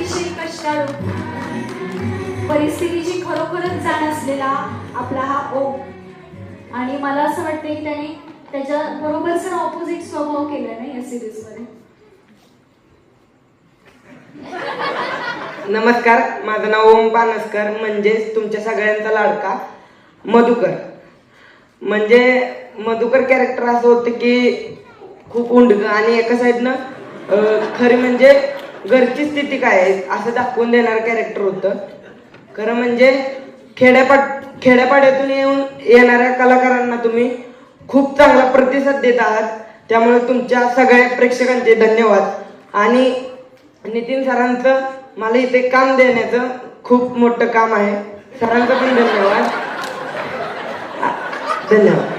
अतिशय कष्टाळू, परिस्थितीची खरोखरच जाण असलेला आपला हा ओम. आणि मला असं वाटतं की त्याने त्याच्या बरोबरचा ऑपोजिट स्वभाव केला नाही या सिरीज मध्ये. नमस्कार, माझं नाव ओम पानसकर, म्हणजेच तुमच्या सगळ्यांचा लाडका मधुकर. म्हणजे मधुकर कॅरेक्टर असं होतं की खूप उंडग आणि एका साईडनं खरी म्हणजे घरची स्थिती काय आहे असं दाखवून देणारं कॅरेक्टर होतं. खरं म्हणजे खेड्यापाड्यातून येणाऱ्या कलाकारांना तुम्ही खूप चांगला प्रतिसाद देत आहात, त्यामुळे तुमच्या सगळ्या प्रेक्षकांचे धन्यवाद. आणि नितीन सरांचं मला इथे काम देण्याचं खूप मोठं काम आहे, सरांचं पण धन्यवाद. धन्यवाद.